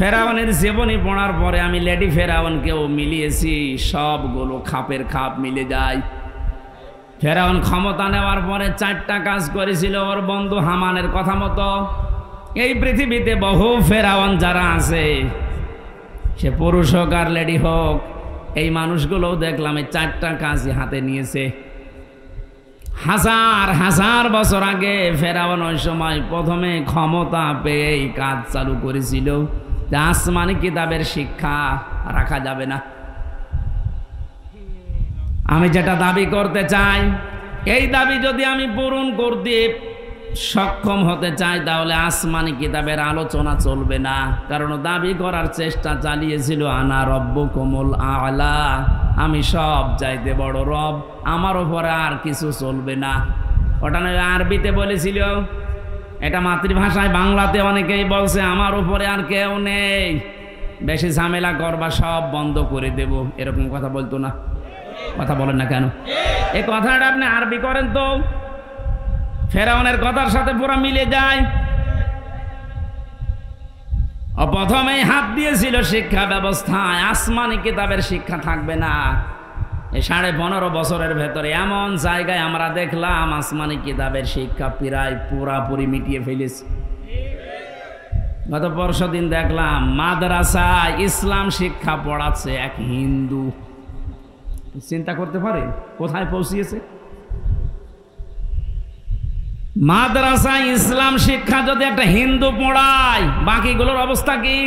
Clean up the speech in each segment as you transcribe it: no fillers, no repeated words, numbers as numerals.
ফেরাউনের জীবনী পড়ার পরে আমি লেডি ফেরাউনকেও মিলিয়েছি, সবগুলো খাপের খাপ মিলে যায়। ফেরাউন ক্ষমতা নেওয়ার পরে 4টা কাজ করেছিল ওর বন্ধু হামানের কথা মতো। এই পৃথিবীতে বহু ফেরাউন যারা আছে, সে পুরুষ হোক আর লেডি হোক, এই মানুষগুলোও দেখলাম এই 4টা কাজই হাতে নিয়েছে। হাজার হাজার বছর আগে ফেরাউন ওই সময় প্রথমে ক্ষমতা পেয়ে এই কাজ চালু করেছিল যে আসমানি কিতাবের শিক্ষা রাখা যাবে না। আমি যেটা দাবি করতে চাই, এই দাবি যদি আমি পূরণ করতে সক্ষম হতে চাই, তাহলে আসমানি কিতাবের আলোচনা চলবে না। কারণ দাবি করার চেষ্টা চালিয়েছিল আনা রব্বুকুমুল আ'লা, আমি সব চাইতে বড় রব, আমার উপরে আর কিছু চলবে না। ওটা নয় আরবিতে বলেছিল, এটা মাতৃভাষায় বাংলাতে অনেকেই বলছে আমার উপরে আর কেউ নেই, বেশি ঝামেলা করবা সব বন্ধ করে দেব, এরকম কথা বলতো না? কথা বলেন না কেন? এই কথাটা আপনি আরবি করেন তো ফেরাউনের কথার সাথে পুরো মিলে যায়। প্রথমেই হাত দিয়েছিল শিক্ষা ব্যবস্থায়, আসমানি কিতাবের শিক্ষা থাকবে না। এই 15.5 বছরের ভেতরে এমন জায়গায় আমরা দেখলাম আসমানি কিতাবের শিক্ষা প্রায় পুরাপুরি মিটিয়ে ফেলেছে। গত পরশুদিন দেখলাম মাদ্রাসা ইসলাম শিক্ষা পড়াচ্ছে এক হিন্দু। চিন্তা করতে পারে কোথায় পৌঁছিয়েছে? মাদ্রাসা ইসলাম শিক্ষা যদি একটা হিন্দু পড়ায়, বাকিগুলোর অবস্থা কি?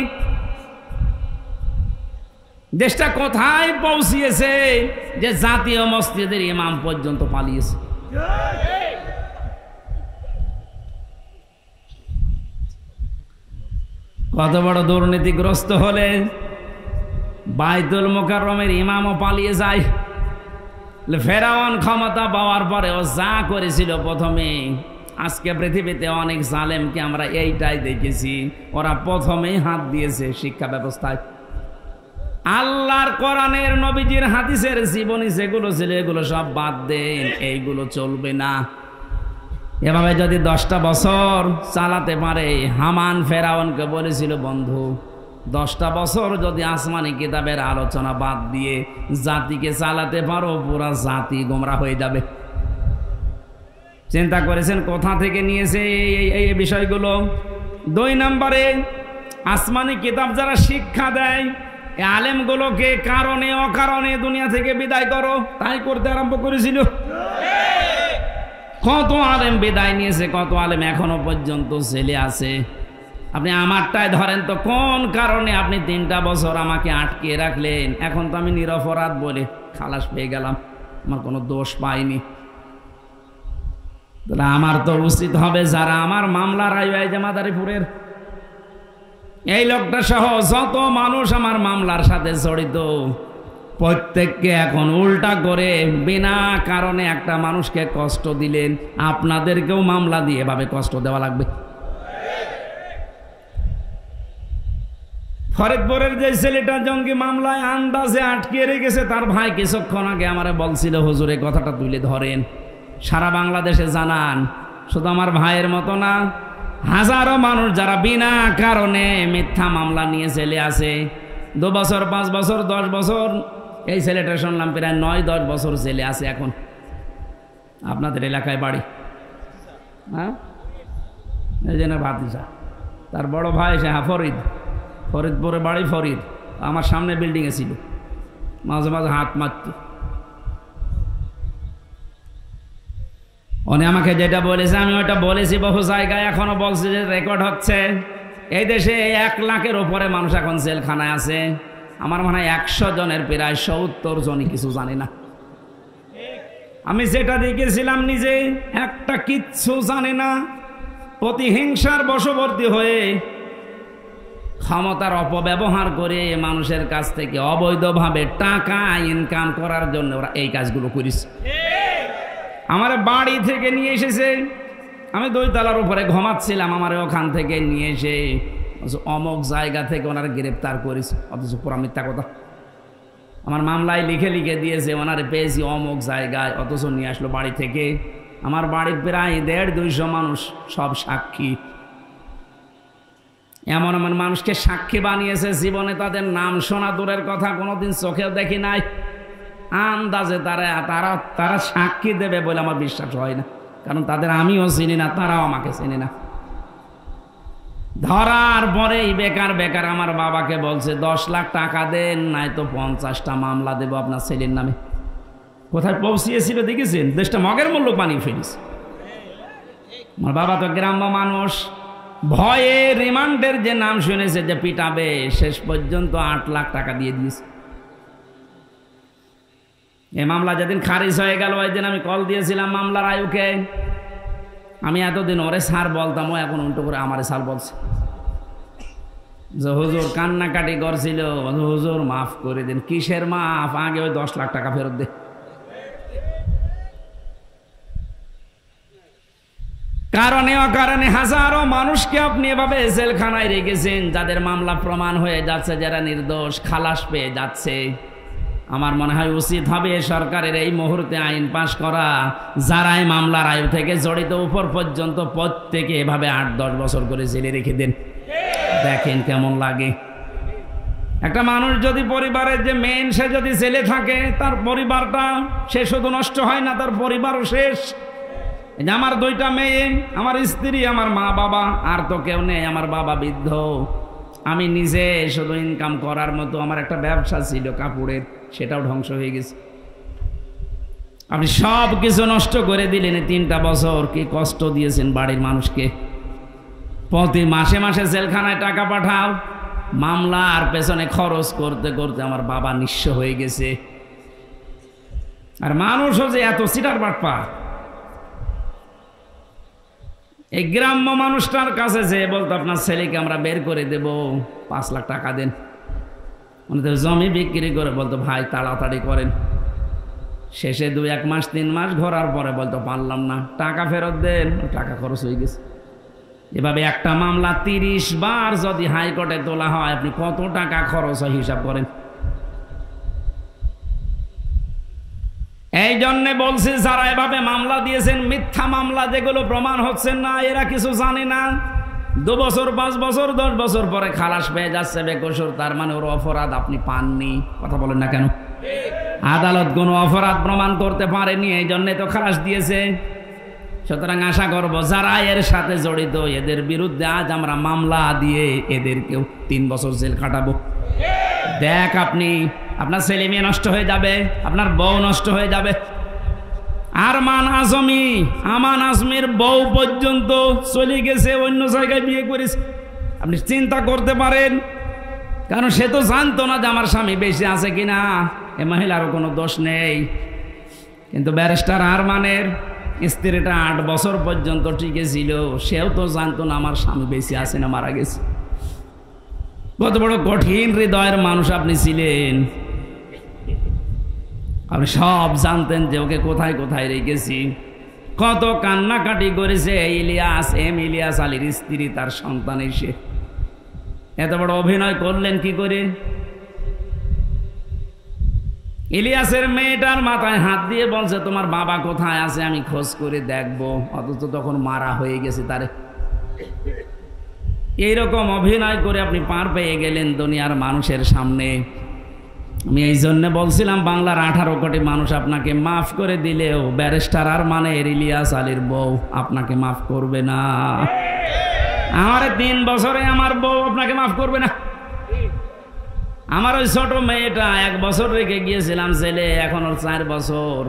দেশটা কোথায় পৌঁছিয়েছে যে জাতীয় মসজিদের ইমাম পর্যন্ত পালিয়েছে। কত বড় দুর্নীতিগ্রস্ত হলে বাইতুল মুকাররমের ইমামও পালিয়ে যায়। ফেরাউন ক্ষমতা পাওয়ার পরে ও যা করেছিল প্রথমে, আজকে পৃথিবীতে অনেক জালেমকে আমরা এইটাই দেখেছি, ওরা প্রথমেই হাত দিয়েছে শিক্ষা ব্যবস্থায়। আল্লাহর কোরআনের নবীজির হাদিসের জীবনী যেগুলো ছিল এগুলো সব বাদ দেন, এইগুলো চলবে না। এভাবে যদি 10টা বছর চালাতে পারে, হামান ফেরাউনকে বলেছিল বন্ধু 10টা বছর যদি আসমানি কিতাবের আলোচনা বাদ দিয়ে জাতিকে চালাতে পারো, পুরা জাতি গোমরা হয়ে যাবে। চিন্তা করেছেন কোথা থেকে নিয়েছে এই বিষয়গুলো? 2 নম্বরে, আসমানি কিতাব যারা শিক্ষা দেয়, এই আলেমগুলোকে কারণে অকারণে দুনিয়া থেকে বিদায় করো, তাই করতে আরম্ভ করেছিল। কত আলেম বিদায় নিয়েছে, কত আলেম এখনো পর্যন্ত ছেলে আছে। আপনি আমারটাই ধরেন তো, কোন কারণে আপনি 3টা বছর আমাকে আটকে রাখলেন? এখন তো আমি নিরপরাধ বলে খালাস পেয়ে গেলাম, আমার কোনো দোষ পাইনি। তাহলে আমার তো উচিত হবে যারা আমার মামলা রায় যে মাদারীপুরের এই লোকটা সহ যত মানুষ আমার মামলার সাথে জড়িত, প্রত্যেককে এখন উল্টা করে বিনা কারণে একটা মানুষকে কষ্ট দিলেন, আপনাদেরকেও মামলা দিয়ে এভাবে কষ্ট দেওয়া লাগবে। ফরিদপুরের যে ছেলেটা জঙ্গি মামলায় আন্দাজে আটকে রেখেছে, তার ভাই কিছুক্ষণ আগে আমারে বলছিল হুজুর এই কথাটা তুলে ধরেন, সারা বাংলাদেশে জানান। শুধু আমার ভাইয়ের মতো না, হাজারো মানুষ যারা বিনা কারণে মিথ্যা মামলা নিয়ে জেলে আছে, 2 বছর 5 বছর 10 বছর। এই ছেলেটা শুনলাম প্রায় 9-10 বছর জেলে আছে এখন। আপনাদের এলাকায় বাড়ি, হ্যাঁ, এই জন্য ভাতিজা, তার বড় ভাই সে ফরিদ, ফরিদপুরে বাড়ি ফরিদ, আমার সামনে বিল্ডিংয়ে ছিল, মাঝে মাঝে হাত মারত। উনি আমাকে যেটা বলেছে আমি ওইটা বলেছি বহু জায়গায়, এখনো বলছি যে রেকর্ড হচ্ছে। এই দেশে 1 লাখের উপরে মানুষ এখন জেলখানায় আছে। আমার মনে হয় 100 জনের প্রায় 70 জনই কিছু জানি না। আমি যেটা দেখেছিলাম নিজে, একটা কিচ্ছু জানে না, প্রতিহিংসার বশবর্তী হয়ে ক্ষমতার অপব্যবহার করে মানুষের কাছ থেকে অবৈধভাবে টাকা ইনকাম করার জন্য ওরা এই কাজগুলো করেছে। আমার বাড়ি থেকে নিয়ে এসেছে, আমি 2 তলার উপরে ঘুমাচ্ছিলাম, আমার ওখান থেকে নিয়ে এসে অমুক জায়গা থেকে ওনারা গ্রেপ্তার করেছে, অথচ পুরা মিথ্যা কথা। আমার মামলায় লিখে লিখে দিয়েছে ওনারে পেয়েছি অমুক জায়গায়, অথচ নিয়ে আসলো বাড়ি থেকে। আমার বাড়ির প্রায় 150-200 মানুষ, সব সাক্ষী। এমন এমন মানুষকে সাক্ষী বানিয়েছে, জীবনে তাদের নাম শোনা দূরের কথা, কোনোদিন চোখেও দেখি নাই। আন্দাজে তারা সাক্ষী দেবে বলে আমার বিশ্বাস হয় না, কারণ তাদের আমিও চিনি না, তারাও আমাকে চিনি না। ধরার পরেই বেকার বেকার আমার বাবাকে বলছে 10 লাখ টাকা দেন, নাই তো 50টা মামলা দেব আপনার ছেলের নামে। কোথায় পৌঁছিয়েছিল দেখেছেন? দেশটা মগের মূল্য বানিয়ে ফেলেছে। আমার বাবা তো গ্রাম্য মানুষ, ভয়ে রিমান্ডের যে নাম শুনেছে যে পিটাবে, শেষ পর্যন্ত 8 লাখ টাকা দিয়ে দিয়েছে। এই মামলা যেদিন খারিজ হয়ে গেল, ওই দিন আমি কল দিয়েছিলাম মামলার আয়ুকে। আমি এতদিন ওরে স্যার বলতাম, ও এখন উল্টো করে আমারে স্যার বলছে। যে হুজুর কান্নাকাটি করছিল, হুজুর মাফ করে দিন। কিসের মাফ? আগে ওই 10 লাখ টাকা ফেরত দে। কারণে অকারণে হাজারো মানুষকে আপনি এভাবে জেলখানায় রেখেছেন, যাদের মামলা প্রমাণ হয়ে যাচ্ছে, যারা নির্দোষ খালাস পেয়ে যাচ্ছে। আমার মনে হয় উচিত হবে সরকারের এই মুহূর্তে আইন পাশ করা, যারাই মামলার আয়ু থেকে জড়িত উপর পর্যন্ত প্রত্যেকে এভাবে 8-10 বছর করে জেলে রেখে দেন। দেখেন কেমন লাগে। একটা মানুষ যদি পরিবারের যে মেন, সে যদি জেলে থাকে, তার পরিবারটা সে শুধু নষ্ট হয় না, তার পরিবারও শেষ। আমার 2টা মেয়ে, আমার স্ত্রী, আমার মা বাবা, আর তো কেউ নেই। আমার বাবা বৃদ্ধ, আমি নিজে শুধু ইনকাম করার মতো আমার একটা ব্যবসা ছিল কাপড়ের, সেটাও ধ্বংস হয়ে গেছে। আপনি সব কিছু নষ্ট করে দিলেন। 3টা বছর কি কষ্ট দিয়েছেন বাড়ির মানুষকে। প্রতি মাসে মাসে জেলখানায় টাকা পাঠাও, মামলার পেছনে খরচ করতে করতে আমার বাবা নিঃস্ব হয়ে গেছে। আর মানুষও যে এত সিটার বাটপা। এই গ্রাম্য মানুষটার কাছে যে বলতো আপনার ছেলেকে আমরা বের করে দেব, 5 লাখ টাকা দেন। উনি তো জমি বিক্রি করে বলতো ভাই তাড়াতাড়ি করেন। শেষে 2-1 মাস 3 মাস ঘোরার পরে বলতো পারলাম না, টাকা ফেরত দেন। টাকা খরচ হয়ে গেছে। এভাবে একটা মামলা 30 বার যদি হাইকোর্টে তোলা হয়, আপনি কত টাকা খরচ হয় হিসাব করেন। এই জন্যে বলছি, যারা এভাবে মামলা দিয়েছেন, মিথ্যা মামলা যেগুলো প্রমাণ হচ্ছেন না, এরা কিছু জানে না। 2 বছর 5 বছর 10 বছর পরে খালাস পেয়ে যাচ্ছে বেকসুর, তার মানে ওর অপরাধ আপনি পাননি। কথা বলেন না কেন? আদালত কোনো অপরাধ প্রমাণ করতে পারেনি, এই জন্যে তো খালাস দিয়েছে। সুতরাং আশা করবো যারা এর সাথে জড়িত, এদের বিরুদ্ধে আজ আমরা মামলা দিয়ে এদেরকেও 3 বছর জেল খাটাবো। দেখ, আপনার ছেলে মেয়ে নষ্ট হয়ে যাবে, আপনার বউ নষ্ট হয়ে যাবে। আরমান আজমি, আমান আজমির বউ পর্যন্ত চলে গেছে, অন্য জায়গায় বিয়ে করেছে। আপনি চিন্তা করতে পারেন, কারণ সে তো জানতো না যে আমার স্বামী বেঁচে আছে কিনা। এ মহিলারও কোনো দোষ নেই, কিন্তু ব্যারিস্টার আরমানের স্ত্রীটা 8 বছর পর্যন্ত টিকে ছিল, সেও তো জানতো না আমার স্বামী বেঁচে আছে না মারা গেছে। কত বড় কঠিন হৃদয়ের মানুষ আপনি ছিলেন। আপনি সব জানতেন যে ওকে কোথায় কোথায় রেখেছি। কত কান্নাকাটি করেছে ইলিয়াস, ইলিয়াস আলীর স্ত্রী, তার সন্তান এসে। এত বড় অভিনয় করলেন কি করে? ইলিয়াসের মেয়েটার মাথায় হাত দিয়ে বলছে তোমার বাবা কোথায় আছে আমি খোঁজ করে দেখবো, অথচ তখন মারা হয়ে গেছে তারে। এইরকম অভিনয় করে আপনি পার পেয়ে গেলেন দুনিয়ার মানুষের সামনে। আমি এই জন্য বলছিলাম, বাংলার 18 কোটি মানুষ আপনাকে মাফ করে দিলেও ব্যারিস্টার আরমানের ইলিয়াস আলীর বউ আপনাকে মাফ করবে না। আমার 3 বছরে আমার বউ আপনাকে মাফ করবে না। আমার ওই ছোট মেয়েটা 1 বছর রেখে গিয়েছিলাম ছেলে, এখন ওর 4 বছর,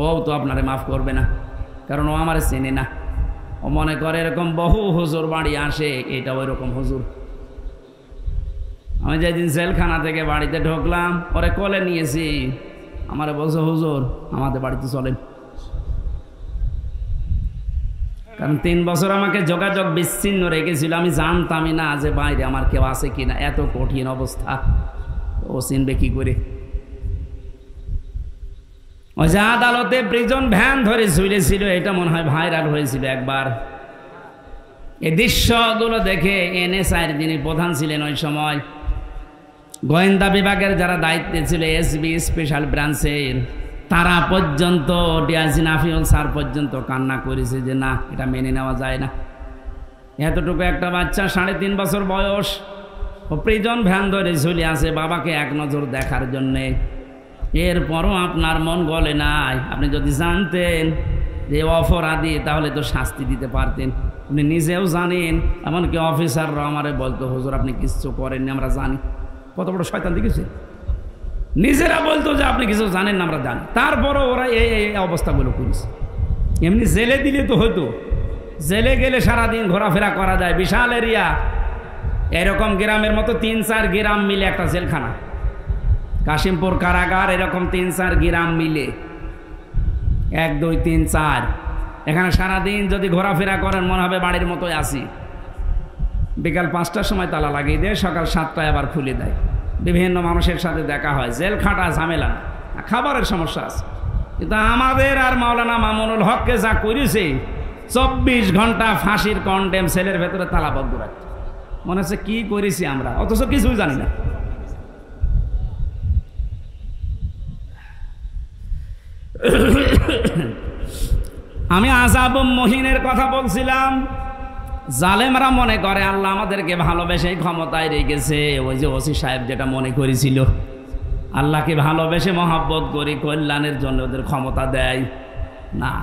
ও তো আপনারে মাফ করবে না, কারণ ও আমার চেনে না। ও মনে করে এরকম বহু হুজুর বাড়ি আসে, এটা ওই রকম হুজুর। আমি যেদিন জেলখানা থেকে বাড়িতে ঢুকলাম, ওরে কোলে নিয়েছি, আমারে বলছে হুজুর আমাদের বাড়িতে চলেন। কারণ 3 বছর আমাকে যোগাযোগ বিচ্ছিন্ন রেখেছিল, আমি জানতামই না যে বাইরে আমার কেউ আছে কিনা। এত কঠিন অবস্থা, ও চিনবে কি করে? ওই যে আদালতে প্রিজন ভ্যান ধরে ঝুলেছিল, এটা মনে হয় ভাইরাল হয়েছিল একবার। এই দৃশ্যগুলো দেখে NSI যিনি প্রধান ছিলেন ওই সময়, গোয়েন্দা বিভাগের যারা দায়িত্বে ছিল, SB স্পেশাল ব্রাঞ্চের, তারা পর্যন্ত, ডিআইজি নাফিউল স্যার পর্যন্ত কান্না করেছে যে না, এটা মেনে নেওয়া যায় না। এতটুকু একটা বাচ্চা 3.5 বছর বয়স, ও প্রিজন ভ্যান ধরে ঝুলে আছে বাবাকে এক নজর দেখার জন্যে। এরপরও আপনার মন গলে নাই। আপনি যদি জানতেন যে অপরাধী, তাহলে তো শাস্তি দিতে পারতেন। আপনি নিজেও জানেন, এমনকি অফিসাররা আমারে বলতো, হুজুর আপনি কিছু করেননি, আমরা জানি। কত বড় শয়তান দেখেছে, নিজেরা বলতো যে আপনি কিছু জানেন না, আমরা জানি। তারপরও ওরা এই অবস্থাগুলো করেছে। এমনি জেলে দিলে তো হতো, জেলে গেলে সারাদিন ঘোরাফেরা করা যায়, বিশাল এরিয়া। এরকম গ্রামের মতো 3-4 গ্রাম মিলে একটা জেলখানা, কাশিমপুর কারাগার, এরকম 3-4 গ্রাম মিলে 1, 2, 3, 4। এখানে সারাদিন যদি ঘোরাফেরা করেন মনে হবে বাড়ির মতোই আসি। বিকাল 5টার সময় তালা লাগিয়ে দেয়, সকাল 7টায় আবার খুলে দেয়। বিভিন্ন মানুষের সাথে দেখা হয়, জেল খাটা ঝামেলা, খাবারের সমস্যা আছে। কিন্তু আমাদের আর মাওলানা মামুনুল হককে যা করেছে, 24 ঘন্টা ফাঁসির কন্ডেম সেলের ভেতরে তালাবদ্ধ রাখছে। মনে হচ্ছে কি করেছি আমরা, অথচ কিছুই জানি না। আমি আযাব মুহিনের কথা বলছিলাম। জালেমরা মনে করে আল্লাহ আমাদেরকে ভালোবেসে ক্ষমতায় রেখেছে। ওই যে ওসি সাহেব যেটা মনে করেছিল, আল্লাহকে ভালোবেসে মহাব্বত করি, কল্যাণের জন্য ওদের ক্ষমতা দেয় না।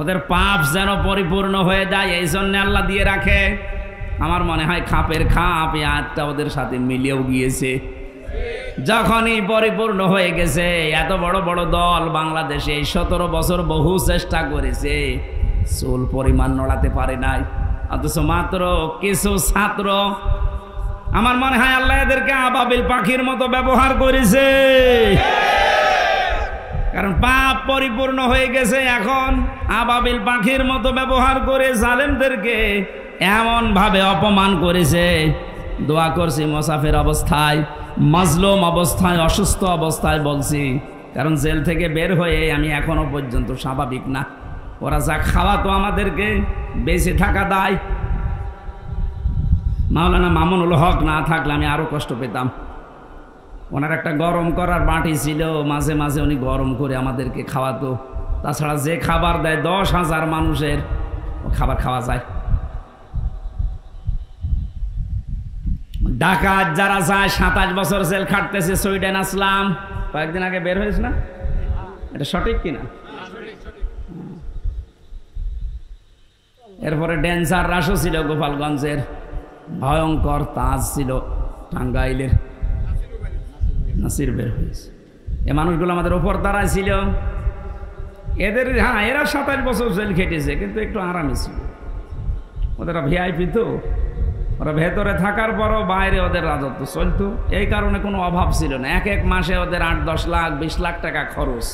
ওদের পাপ যেন পরিপূর্ণ হয়ে যায়, এই জন্য আল্লাহ দিয়ে রাখে। আমার মনে হয় খাপের খাপ এই আয়াতটা ওদের সাথে মিলেও গিয়েছে। যখনই পরিপূর্ণ হয়ে গেছে, এত বড় বড় দল বাংলাদেশে 17 বছর বহু চেষ্টা করেছে, চুল পরিমাণ নড়াতে পারে নাই। অথচ মাত্র কিছু ছাত্র, আমার মনে হয় আল্লাহ এদেরকে আবাবিল পাখির মতো ব্যবহার করেছে। কারণ পাপ পরিপূর্ণ হয়ে গেছে, এখন আবাবিল পাখির মতো ব্যবহার করে জালেমদেরকে এমন ভাবে অপমান করেছে। দোয়া করছি মুসাফির অবস্থায়, মাজলুম অবস্থায়, অসুস্থ অবস্থায় বলছি, কারণ জেল থেকে বের হয়ে আমি এখনো পর্যন্ত স্বাভাবিক না। ওরা যা খাওয়াতো আমাদেরকে, বেঁচে থাকা দায়। মাওলানা মামুনুল হক না থাকলে আমি আরো কষ্ট পেতাম। ওনার একটা গরম করার বাটি ছিল, মাঝে মাঝে উনি গরম করে আমাদেরকে খাওয়াতো। তাছাড়া যে খাবার দেয় 10,000 মানুষের খাবার খাওয়া যায়। ডাকাত যারা যায় 27 বছর জেল খাটতেছে, সুইডেন আসলাম, কয়েকদিন আগে বের হয়েছে না? এটা সঠিক কিনা? এরপরে ডেঞ্জার রাসও ছিল গোপালগঞ্জের, ভয়ঙ্কর তাজ ছিল টাঙ্গাইলের, নাসির বের হয়েছে। এ মানুষগুলো আমাদের ওপর দ্বারাই ছিল। এদের হ্যাঁ, এরা 27 বছর জেল খেটেছে, কিন্তু একটু আরামে ছিল। ওদের ভিআইপি তো, ওরা ভেতরে থাকার পরও বাইরে ওদের রাজত্ব চলতো। এই কারণে কোনো অভাব ছিল না। এক মাসে ওদের 8-10 লাখ 20 লাখ টাকা খরচ,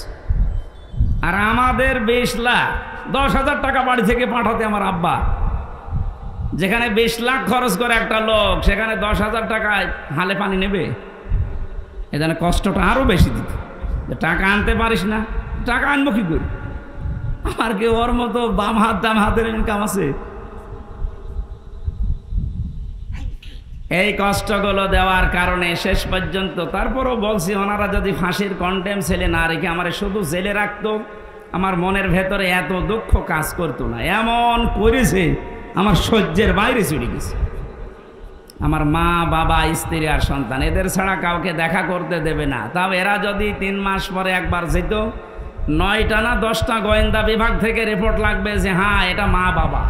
আর আমাদের 20 লাখ 10,000 টাকা বাড়ি থেকে পাঠাতে আমার আব্বা। যেখানে 20 লাখ খরচ করে একটা লোক, সেখানে 10,000 টাকায় হালে পানি নেবে। এখানে কষ্টটা আরো বেশি দিত। টাকা আনতে পারিস না, টাকা আনবো কি করে? আর কি ওর মতো বাম হাত ডাম হাতের ইনকাম আছে? এই কষ্টগুলো দেওয়ার কারণে শেষ পর্যন্ত, তারপরও বলছি, ওনারা যদি ফাঁসির কন্ডেম ছেলে না রেখে আমার শুধু জেলে রাখতো, আমার মনের ভেতরে এত দুঃখ কাজ করতো না। এমন করেছে আমার সহ্যের বাইরে চলে গেছে। আমার মা, বাবা, স্ত্রী আর সন্তান, এদের ছাড়া কাউকে দেখা করতে দেবে না। তাও এরা যদি 3 মাস পরে একবার যেত, 9টা না 10টা গোয়েন্দা বিভাগ থেকে রিপোর্ট লাগবে যে হ্যাঁ এটা মা বাবা।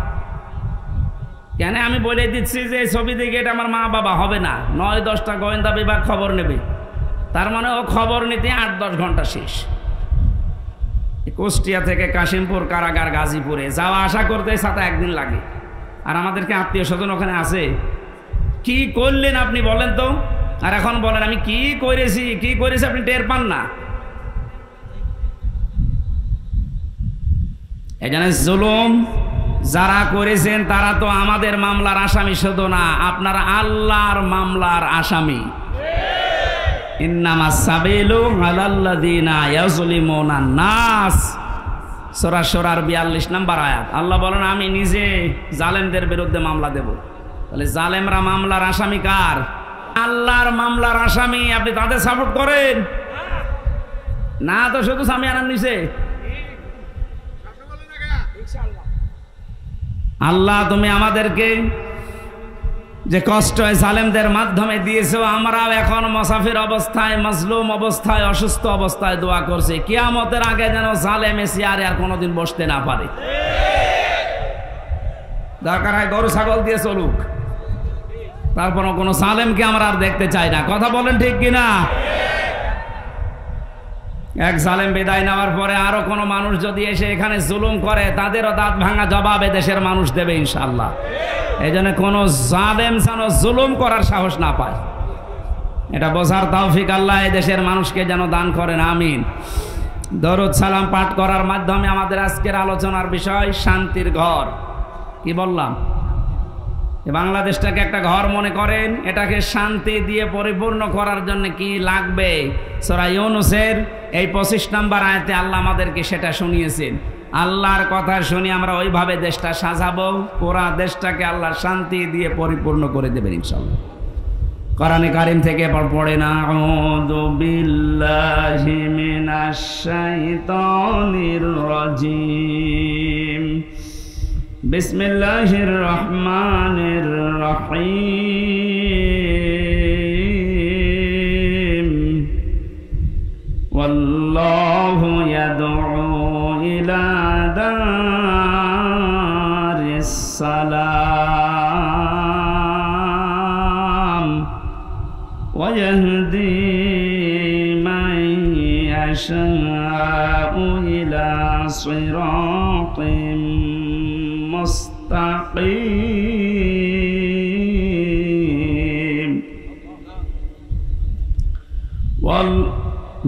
কেন আমি বলে দিচ্ছি যে ছবি দেখে এটা আমার মা বাবা হবে না, 9-10টা গোয়েন্দা বিভাগ খবর নেবে। তার মানে ও খবর নিতে 8-10 ঘন্টা শেষ। কুষ্টিয়া থেকে কাশিমপুর কারাগার গাজীপুরে যাওয়া আসা করতে 7 দিন লাগে। আর আমাদেরকে আত্মীয় স্বজন ওখানে আছে। কি করলেন আপনি বলেন তো? আর এখন বলেন আমি কি করেছি আপনি টের পান না। এখানে জুলুম যারা করেছেন তারা তো আমাদের মামলার আসামি শুধু না, আপনারা আল্লাহর মামলার আসামি। ইন্নামাস সাবিলু আলাল্লাযিনা ইয়াজলিমুনা নাস, সূরা শুরার 42 নম্বর আয়াত। আল্লাহ বলেন আমি নিজে জালেমদের বিরুদ্ধে মামলা দেব। তাহলে জালেমরা মামলার আসামি কার? আল্লাহর মামলার আসামি। আপনি তাদের সাপোর্ট করেন না তো শুধু সামিয়ানার নিচে। আল্লাহ তুমি আমাদেরকে যে কষ্ট জালেমদের মাধ্যমে দিয়েছো, আমরাও এখন মুসাফির অবস্থায়, মাজলুম অবস্থায়, অসুস্থ অবস্থায় দোয়া করছি কিয়ামতের আগে যেন জালেম চেয়ারে আর কোনোদিন বসতে না পারে। দরকার হয় গরু ছাগল দিয়ে চলুক, তারপরও কোনো জালেমকে আমরা আর দেখতে চাই না। কথা বলেন ঠিক কিনা? এক জালেম বিদায় নেওয়ার পরে আরো কোনো মানুষ যদি এসে এখানে জুলুম করে, তাদেরও দাঁত ভাঙা জবাবে দেশের মানুষ দেবে ইনশাআল্লাহ। এই জন্য কোনো জালেম যেন জুলুম করার সাহস না পায়, এটা বোঝার তৌফিক আল্লাহ এই দেশের মানুষকে যেন দান করেন, আমিন। দরুদ সালাম পাঠ করার মাধ্যমে আমাদের আজকের আলোচনার বিষয় শান্তির ঘর। কি বললাম? বাংলাদেশটাকে একটা ঘর মনে করেন, এটাকে শান্তি দিয়ে পরিপূর্ণ করার জন্য কি লাগবে? সূরা ইউনূসের এই 25 নম্বর আয়াতে আল্লাহ আমাদেরকে সেটা শুনিয়েছেন। আল্লাহর কথা শুনি আমরা ওইভাবে দেশটা সাজাবো, পুরা দেশটাকে আল্লাহ শান্তি দিয়ে পরিপূর্ণ করে দেবেন ইনশাআল্লাহ। কোরআনে কারীম থেকে পড়ে না, আউযু বিল্লাহি মিনাশ শাইতানির রাজিম, বিসমিল্লাহির রহমানির রহিম, ওয়াল্লাহু ইয়াদউ ইলা দারিস সালাম ওয়া ইয়াহদি মান ইয়াশাউ ইলা সিরাতিন মুস্তাকিম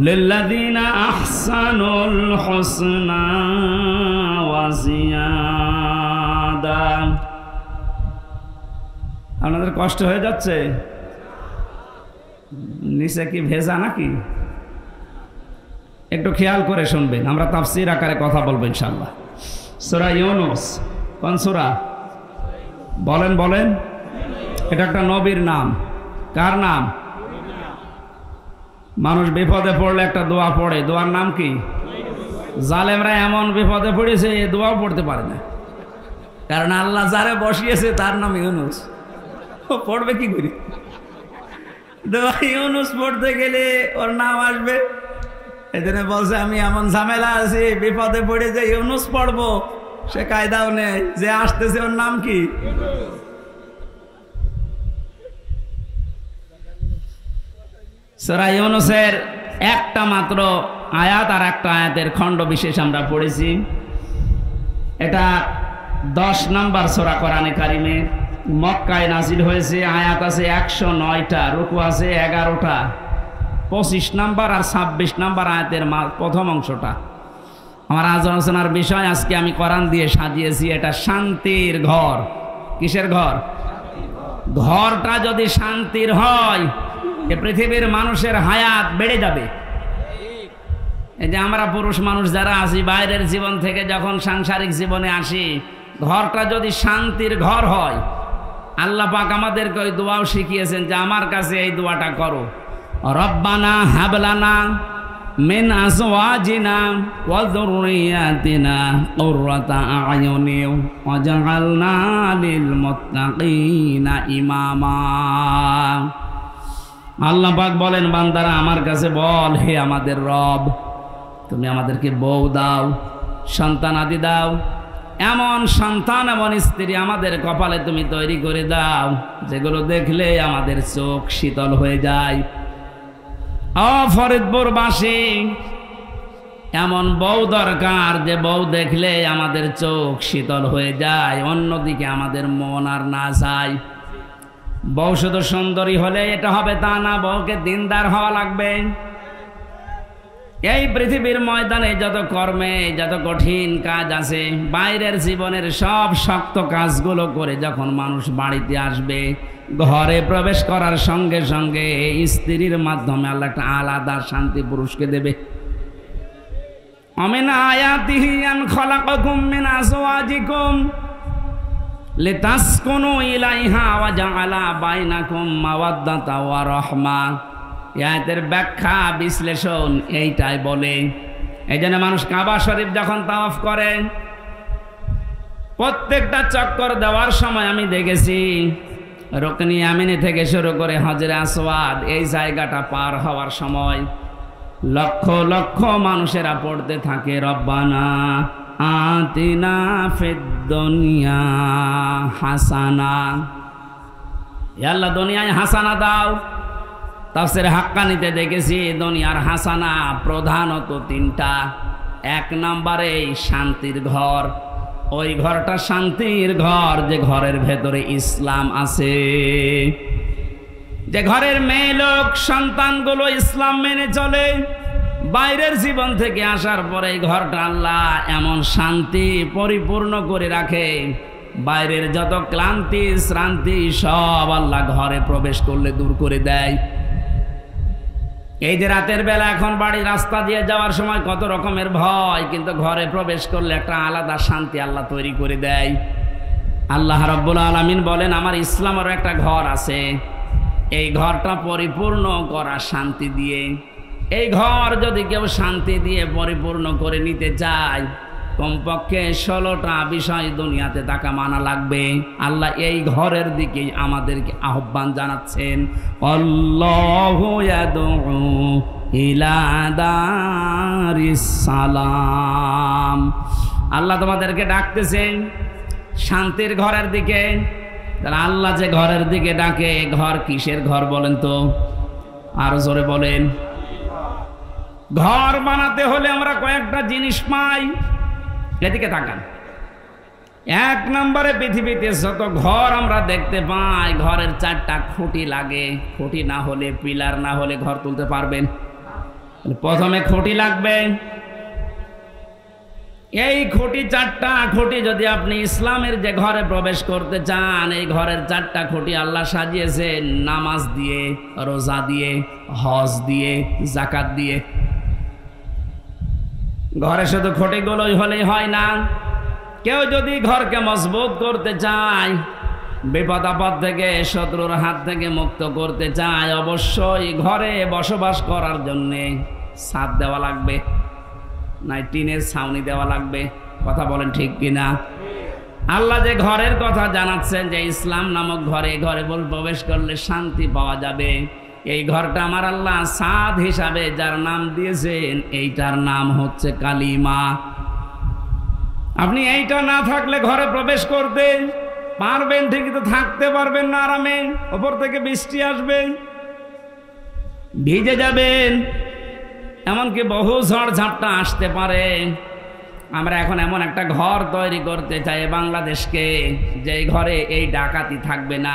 লিল্লাযীনা আহসানুল হুসনা ওয়া জিয়াদা। আপনাদের কষ্ট হয়ে যাচ্ছে? নিচে কি ভেজা নাকি? একটু খেয়াল করে শুনবেন, আমরা তাফসীর আকারে কথা বলবো ইনশাআল্লাহ। সূরা ইউনূস কোন সূরা? বলেন বলেন। এটা একটা নবীর নাম। কার নাম? মানুষ বিপদে পড়লে একটা দোয়া পড়ে, দোয়ার নাম কি? জালেমরা এমন বিপদে পড়েছে এই দোয়াও পড়তে পারে না, কারণ আল্লাহ যারে বসিয়েছে তার নাম ইউনূস। ও পড়বে কি করি? দোয়া ইউনূস পড়তে গেলে ওর নাম আসবে। এজন্য বলছে আমি এমন ঝামেলা আছি, বিপদে পড়ে যে ইউনূস পড়বো সে কায়দাও নেই, যে আসতেছে ওর নাম কি? সূরা ইউনূসের একটা মাত্র আয়াত আর একটা আয়াতের খণ্ড বিশেষ আমরা পড়েছি। এটা 10 নম্বর সূরা কোরআনে কারিমে, মক্কায় নাজিল হয়েছে। আয়াত আছে 109টা, রুকু আছে 11টা। 25 নম্বর আর 26 নম্বর আয়াতের প্রথম অংশটা আমার আলোচনার বিষয়। আজকে আমি কোরআন দিয়ে সাজিয়েছি, এটা শান্তির ঘর। কিসের ঘর? ঘরটা যদি শান্তির হয়, এ পৃথিবীর মানুষের হায়াত বেড়ে যাবে। এই যে আমরা পুরুষ মানুষ যারা আছি, বাইরের জীবন থেকে যখন সাংসারিক জীবনে আসি, ঘরটা যদি শান্তির ঘর হয়, আল্লাহ পাক আমাদেরকে ওই দোয়াও শিখিয়েছেন যে আমার কাছে এই দোয়াটা করো, রব্বানা হাবলানা মিন আজওয়াজিনা ওয়া যুররিয়াতিনা কুররাতা আ'য়ুনিন ওয়াজআলনা লিল মুত্তাকিনা ইমামা। আল্লাহ পাক বলেন, বান্দারা আমার কাছে বল, হে আমাদের রব, তুমি আমাদেরকে বউ দাও, সন্তান আদি দাও, এমন সন্তান এমন স্ত্রী আমাদের কপালে তুমি তৈরি করে দাও যেগুলো দেখলে আমাদের চোখ শীতল হয়ে যায়। ফরিদপুরবাসী এমন বউ দরকার যে বউ দেখলে আমাদের চোখ শীতল হয়ে যায়, অন্যদিকে আমাদের মন আর না যায়। বউ শুধু সুন্দরী হলে এটা হবে তা না, বউকে দিনদার হওয়া লাগবে। এই পৃথিবীর ময়দানে যত কর্মে যত কঠিন কাজ আছে, বাইরের জীবনের সব শক্ত কাজগুলো করে যখন মানুষ বাড়িতে আসবে, ঘরে প্রবেশ করার সঙ্গে সঙ্গে স্ত্রীর মাধ্যমে আল্লাহ একটা আলাদা শান্তি পুরুষকে দেবে। আমিন আয়াতিহি আন খালাকাকুম মিন আজওয়াজিকুম লিতাসকুনু ইলাইহা ওয়া জাআলা বাইনাকুম মাওয়াদ্দাতা ওয়া রাহমা। আয়াতের ব্যাখ্যা বিশ্লেষণ এইটাই বলে। এই জন্য মানুষ কাবা শরীফ যখন তাওয়াফ করে, প্রত্যেকটা চক্কর দেওয়ার সময় আমি দেখেছি রুকনি ইয়ামিনী থেকে শুরু করে হজরে আসওয়াদ এই জায়গাটা পার হওয়ার সময় লক্ষ লক্ষ মানুষেরা পড়তে থাকে রব্বানা আতিনা ফিদ দুনিয়া হাসানা, হে আল্লাহ দুনিয়ায় হাসানা দাও। তাফসীরে হাক্কানিতে দেখেছি দুনিয়ার হাসানা প্রধানত তিনটা। এক নম্বরে শান্তির ঘর, ওই ঘরটা শান্তির ঘর যে ঘরের ভেতরে ইসলাম আছে, যে ঘরের মেয়ে লোক সন্তানগুলো ইসলাম মেনে চলে। বাইরের জীবন থেকে আসার পরে এই ঘরটা আল্লাহ এমন শান্তি পরিপূর্ণ করে রাখে, বাইরের যত ক্লান্তি শ্রান্তি সব আল্লাহ ঘরে প্রবেশ করলে দূর করে দেয়। এই যে রাতের বেলা এখন বাড়ি রাস্তা দিয়ে যাওয়ার সময় কত রকমের ভয়, কিন্তু ঘরে প্রবেশ করলে একটা আলাদা শান্তি আল্লাহ তৈরি করে দেয়। আল্লাহ রাব্বুল আলামিন বলেন আমার ইসলামের একটা ঘর আছে, এই ঘরটা পরিপূর্ণ করা শান্তি দিয়ে। এই ঘর যদি কেউ শান্তি দিয়ে পরিপূর্ণ করে নিতে চায় কমপক্ষে 16টা বিষয় দুনিয়াতে তাকে মানা লাগবে। আল্লাহ এই ঘরের দিকে আমাদেরকে আহ্বান জানাচ্ছেন, আল্লাহু ইয়াদউ ইলা দারিস সালাম। আল্লাহ তোমাদেরকে ডাকতেছেন শান্তির ঘরের দিকে। তাহলে আল্লাহ যে ঘরের দিকে ডাকে, ঘর কিসের ঘর বলেন তো? আরো জোরে বলেন। ঘর বানাতে হলে আমরা কয়েকটা জিনিস পাই, এদিকে তাকান। এক নম্বরে পৃথিবীতে যত ঘর আমরা দেখতে পাই ঘরের 4টা খুঁটি লাগে। খুঁটি না হলে, পিলার না হলে ঘর তুলতে পারবেন? প্রথমে খুঁটি লাগবে। এই খুঁটি 4টা খুঁটি যদি আপনি ইসলামের যে ঘরে প্রবেশ করতে চান, এই ঘরের 4টা খুঁটি আল্লাহ সাজিয়েছেন নামাজ দিয়ে, রোজা দিয়ে, হজ দিয়ে, যাকাত দিয়ে। ঘরে শুধু খুঁটিগুলোই হলেই হয় না, কেউ যদি ঘরকে মজবুত করতে চায়, বিপদ আপদ থেকে শত্রুর হাত থেকে মুক্ত করতে চায়, অবশ্যই ঘরে বসবাস করার জন্যে ছাদ দেওয়া লাগবে, নাই টিনের ছাউনি দেওয়া লাগবে। কথা বলেন ঠিক কিনা? আল্লাহ যে ঘরের কথা জানাচ্ছেন যে ইসলাম নামক ঘরে, ঘরে প্রবেশ করলে শান্তি পাওয়া যাবে। এই ঘরটা আমার আল্লাহ ছাদ হিসাবে যার নাম দিয়েছেন, এইটার নাম হচ্ছে কালিমা। আপনি এইটা না থাকলে ঘরে প্রবেশ করতে পারবেন ঠিকই, তো থাকতে পারবেন না আরামে। ওপর থেকে বৃষ্টি আসবে, ভিজে যাবেন, এমনকি বহু ঝড় ঝাপটা আসতে পারে। আমরা এখন এমন একটা ঘর তৈরি করতে চাই বাংলাদেশকে, যে ঘরে এই ডাকাতি থাকবে না,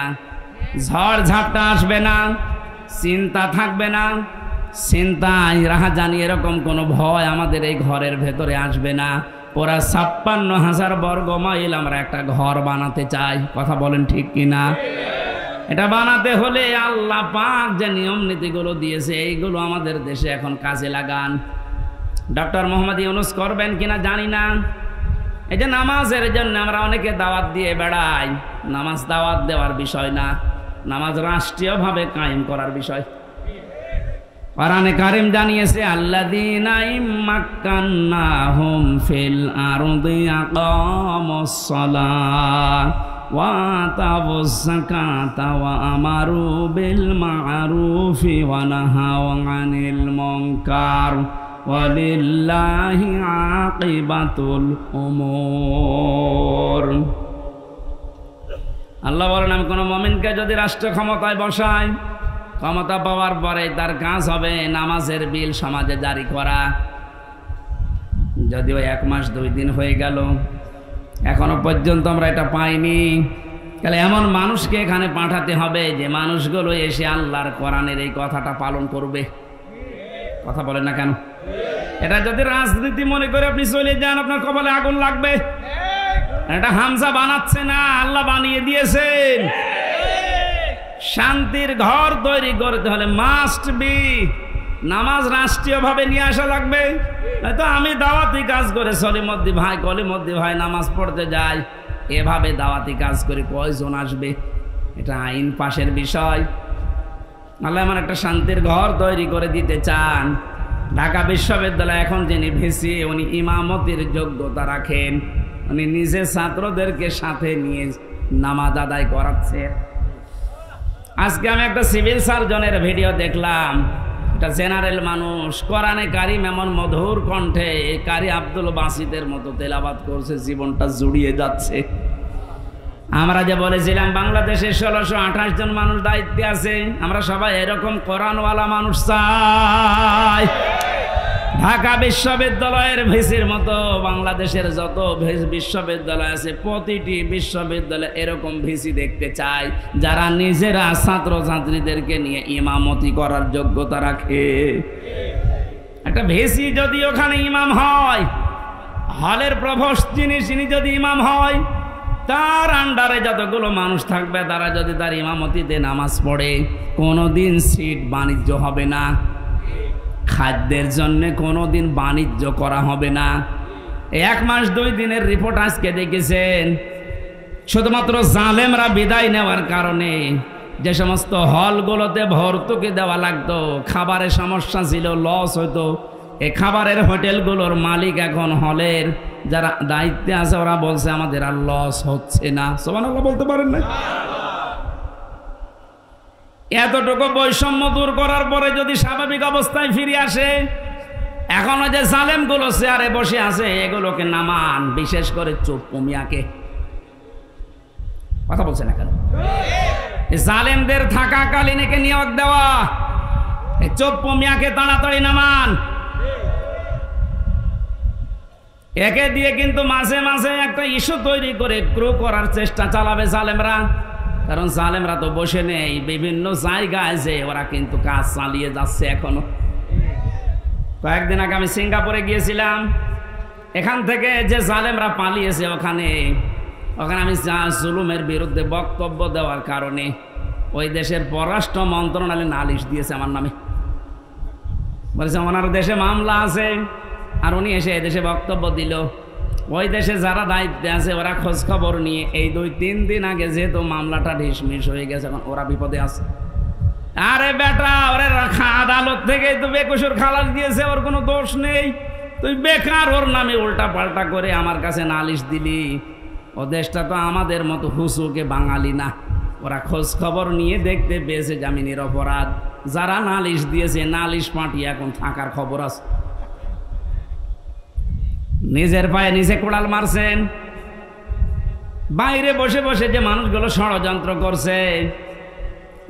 ঝড় ঝাপটা আসবে না, চিন্তা থাকবে না, চিন্তায় রাহাজানি এরকম কোনো ভয় আমাদের এই ঘরের ভেতরে আসবে না। পুরা 56,000 বর্গ মাইল আমরা একটা ঘর বানাতে চাই। কথা বলেন ঠিক কিনা? এটা বানাতে হলে আল্লাহ পাক যে নিয়ম নীতিগুলো দিয়েছে এইগুলো আমাদের দেশে এখন কাজে লাগান। ডক্টর মোহাম্মদ ইউনূস করবেন কিনা জানি না। এই যে নামাজের জন্য আমরা অনেকে দাওয়াত দিয়ে বেড়াই, নামাজ দাওয়াত দেওয়ার বিষয় না, নামাজ রাষ্ট্রীয়ভাবে কায়েম করার বিষয়। কোরআনে কারীম জানিয়েছে আল্লাযীনা ইম্মাক্কান্নাহুম ফিল আরদি আকামুস সালাহ ওয়া আতাউয যাকাতা ওয়া আমারু বিল মা'রুফি ওয়া নাহাউ আনিল মুনকার ওয়ালিল্লাহি আকিবাতুল উমুর। আল্লাহ বলেন আমি কোনো মুমিনকে যদি রাষ্ট্র ক্ষমতায় বসাই, ক্ষমতা পাওয়ার পরে তার কাজ হবে নামাজের বিল সমাজে জারি করা। যদিও 1 মাস 2 দিন হয়ে গেল, এখনো পর্যন্ত আমরা এটা পাইনি। তাহলে এমন মানুষকে এখানে পাঠাতে হবে যে মানুষগুলো এসে আল্লাহর কোরআনের এই কথাটা পালন করবে। কথা বলেন না কেন? এটা যদি রাজনীতি মনে করে আপনি চলে যান, আপনার কপালে আগুন লাগবে। এটা হামজা বানাচ্ছে না, আল্লাহ বানিয়ে দিয়েছেন। শান্তির ঘর তৈরি করতে হলে মাস্ট বি নামাজ রাষ্ট্রীয়ভাবে নিয়ে আসা লাগবে। হয়তো আমি দাওয়াতি কাজ করে সলিমদ্দি ভাই কলিমদ্দি ভাই নামাজ পড়তে যাই, এভাবে দাওয়াতি কাজ করে কয়জন আসবে? এটা আইন পাশের বিষয়। আল্লাহ এমন একটা শান্তির ঘর তৈরি করে দিতে চান। ঢাকা বিশ্ববিদ্যালয় এখন যিনি ভিসি, উনি ইমামতির যোগ্যতা রাখেন। উনি নিজে ছাত্রদেরকে সাথে নিয়ে নামাজ আদায় করাচ্ছে। আজকে আমি একটা সিভিল সার্জনের ভিডিও দেখলাম, এটা জেনারেল মানুষ, কোরআনে কারিম এমন মধুর কণ্ঠে কারি আব্দুল বাসিতের মতো তেলাওয়াত করছে, জীবনটা জুড়িয়ে যাচ্ছে। আমরা যে বলেছিলাম বাংলাদেশে 1628 জন মানুষ দায়িত্বে আছে, আমরা সবাই এরকম কোরআনওয়ালা মানুষ চাই। ঢাকা বিশ্ববিদ্যালয়ের ভিসির মতো বাংলাদেশের যত বিশ্ববিদ্যালয় আছে প্রতিটি বিশ্ববিদ্যালয়ে এরকম ভিসি দেখতে চাই, যারা নিজেরা ছাত্রছাত্রীদেরকে নিয়ে ইমামতি করার যোগ্যতা রাখে। একটা ভিসি যদি ওখানে ইমাম হয়, হলের প্রভোস্ট যিনি যদি ইমাম হয়, তার আন্ডারে যতগুলো মানুষ থাকবে তারা যদি তার ইমামতিতে নামাজ পড়ে, কোনোদিন সিট বাণিজ্য হবে না, খাদ্যের জন্য কোনোদিন বাণিজ্য করা হবে না। 1 মাস 2 দিনের রিপোর্ট আজকে দেখেছেন, শুধুমাত্র জালেমরা বিদায় নেওয়ার কারণে যে সমস্ত হলগুলোতে ভর্তুকি দেওয়া লাগতো, খাবারের সমস্যা ছিল, লস হতো, এই খাবারের হোটেলগুলোর মালিক এখন হলের যারা দায়িত্বে আছে ওরা বলছে আমাদের আর লস হচ্ছে না। সুবহানাল্লাহ বলতে পারেন না? এতটুকু বৈষম্য দূর করার পরে যদি স্বাভাবিক অবস্থায় ফিরে আসে, এখনো যে জালেমগুলো চেয়ারে বসে আছে এগুলোকে নামান, বিশেষ করে চোপ্পু মিয়াকে। কথা বলছে না কেন? জালেমদের থাকাকালীন একে নিয়োগ দেওয়া, এই চোপ্পু মিয়াকে তাড়াতাড়ি নামান। একে দিয়ে কিন্তু মাঝে মাঝে একটা ইস্যু তৈরি করে ক্রু করার চেষ্টা চালাবে জালেমরা, কারণ জালেমরা তো বসে নেই, বিভিন্ন জায়গায় যে ওরা কিন্তু কাজ চালিয়ে যাচ্ছে এখনো। কয়েকদিন আগে আমি সিঙ্গাপুরে গিয়েছিলাম, এখান থেকে যে জালেমরা পালিয়েছে ওখানে আমি জুলুমের বিরুদ্ধে বক্তব্য দেওয়ার কারণে ওই দেশের পররাষ্ট্র মন্ত্রণালয় নালিশ দিয়েছে আমার নামে, বলেছে ওনার দেশে মামলা আছে, আর উনি এসে এদেশে বক্তব্য দিল। ওই দেশে যারা দায়িত্বে আছে ওরা খোঁজ খবর নিয়ে এই 2-3 দিন আগে যেহেতু মামলাটা ঢিসমিস হয়ে গেছে, এখন ওরা বিপদে আছে। আরে বেটা, ওরে রাখা আদালত থেকে তো বেকসুর খালাস দিয়েছে, ওর কোনো দোষ নেই, তুই বেকার ওর নামে উল্টা পাল্টা করে আমার কাছে নালিশ দিলি। ও দেশটা তো আমাদের মতো হুসুকে বাঙালি না, ওরা খোঁজ খবর নিয়ে দেখতে পেয়েছে জামিনের নিরপরাধ। যারা নালিশ দিয়েছে নালিশ পাঠিয়ে এখন থাকার খবর আছে। নিজের পায়ে নিজে কোড়াল মারছেন। বাইরে বসে বসে যে মানুষগুলো ষড়যন্ত্র করছে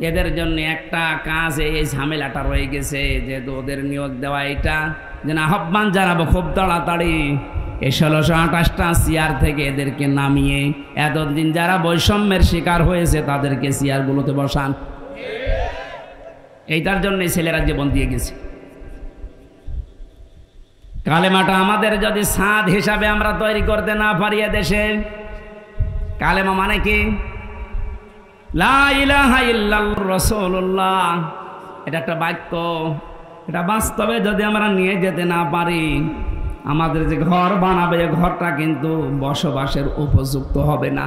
এদের জন্য একটা কাজ, এই ঝামেলাটা রয়ে গেছে, যেহেতু ওদের নিয়োগ দেওয়া, এটা যেন আহ্বান জানাবো খুব তাড়াতাড়ি এই 1628টা চেয়ার থেকে এদেরকে নামিয়ে এতদিন যারা বৈষম্যের শিকার হয়েছে তাদেরকে চেয়ারগুলোতে বসান। এইটার জন্যই ছেলেরা জীবন দিয়ে গেছে। কালেমাটা আমাদের যদি সাদ হিসাবে আমরা তৈরি করতে না পারি দেশে, কালেমা মানে কি? লা ইলাহা ইল্লাল্লাহু রাসূলুল্লাহ, এটা একটা বাক্য, এটা বাস্তবে যদি আমরা নিয়ে যেতে না পারি, আমাদের যে ঘর বানাবে ঘরটা কিন্তু বসবাসের উপযুক্ত হবে না।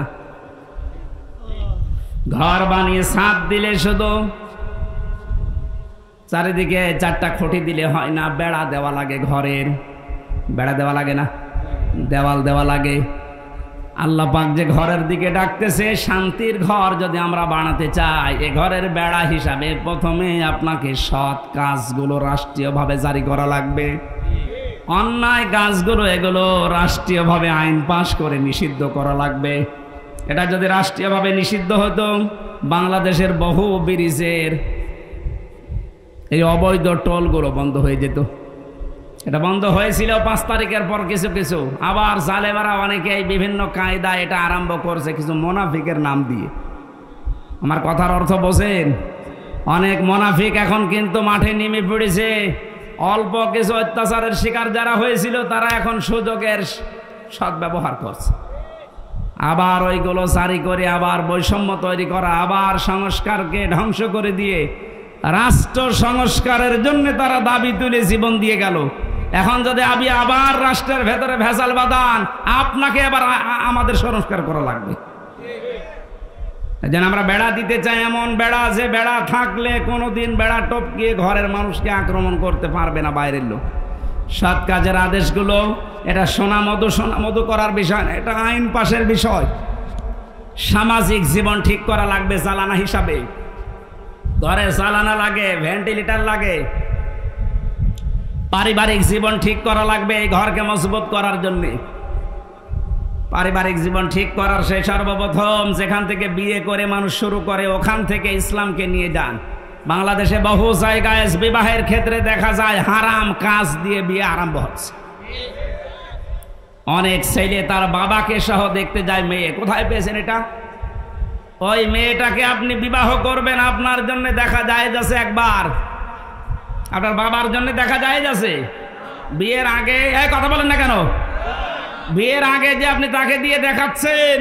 ঘর বানিয়ে ছাদ দিলে শুধু চারিদিকে 4টা খুঁটি দিলে হয় না, বেড়া দেওয়া লাগে, ঘরের বেড়া দেওয়া লাগে না, দেওয়াল দেওয়া লাগে। আল্লাহ পাক যে ঘরের দিকে ডাকতেছে, শান্তির ঘর যদি আমরা বানাতে চাই, এ ঘরের বেড়া হিসাবে প্রথমে আপনাকে সৎ কাজগুলো রাষ্ট্রীয়ভাবে জারি করা লাগবে। অন্যায় কাজগুলো এগুলো রাষ্ট্রীয়ভাবে আইন পাশ করে নিষিদ্ধ করা লাগবে। এটা যদি রাষ্ট্রীয়ভাবে নিষিদ্ধ হতো, বাংলাদেশের বহু ব্রিজের এই অবৈধ টোলগুলো বন্ধ হয়ে যেত। এটা বন্ধ হয়েছিল 5 তারিখের পর কিছু কিছু, আবার জালেমারা অনেকে এই বিভিন্ন কায়দা এটা আরম্ভ করছে কিছু মোনাফিকের নাম দিয়ে। আমার কথার অর্থ বোঝেন? অনেক মোনাফিক এখন কিন্তু মাঠে নেমে পড়েছে। অল্প কিছু অত্যাচারের শিকার যারা হয়েছিল তারা এখন সুযোগের সদ্ব্যবহার করছে, আবার ওইগুলো জারি করে আবার বৈষম্য তৈরি করা, আবার সংস্কারকে ধ্বংস করে দিয়ে রাষ্ট্র সংস্কারের জন্য তারা দাবি তুলে জীবন দিয়ে গেল। এখন যদি আমি আবার রাষ্ট্রের ভেতরে ভেজাল বাঁধান, আপনাকে আবার আমাদের সংস্কার করা লাগবে। যেন আমরা বেড়া দিতে চাই, এমন বেড়া যে বেড়া থাকলে কোনোদিন বেড়া টপকিয়ে ঘরের মানুষকে আক্রমণ করতে পারবে না বাইরের লোক। সৎ কাজের আদেশগুলো এটা সোনা মধু করার বিষয় না, এটা আইন পাশের বিষয়। সামাজিক জীবন ঠিক করা লাগবে চালানা হিসাবে। ঘরে চালানা লাগে, ভেন্টিলেটর লাগে। পারিবারিক জীবন ঠিক করা লাগবে এই ঘরকে মজবুত করার জন্যে। পারিবারিক জীবন ঠিক করার সেই সর্বপ্রথম যেখান থেকে বিয়ে করে মানুষ শুরু করে ওখান থেকে ইসলামকে নিয়ে যান। বাংলাদেশে বহু জায়গায় বিবাহের ক্ষেত্রে দেখা যায় হারাম কাজ দিয়ে বিয়ে আরম্ভ হচ্ছে। অনেক ছেলে তার বাবাকে সহ দেখতে যায় মেয়ে। কোথায় পেয়েছেন এটা? ওই মেয়েটাকে আপনি বিবাহ করবেন, আপনার জন্য দেখা যায় যাচ্ছে একবার, আপনার বাবার জন্য দেখা যায় যাচ্ছে বিয়ের আগে। এই কথা বলেন না কেন? বিয়ের আগে যে আপনি তাকে দিয়ে দেখাচ্ছেন,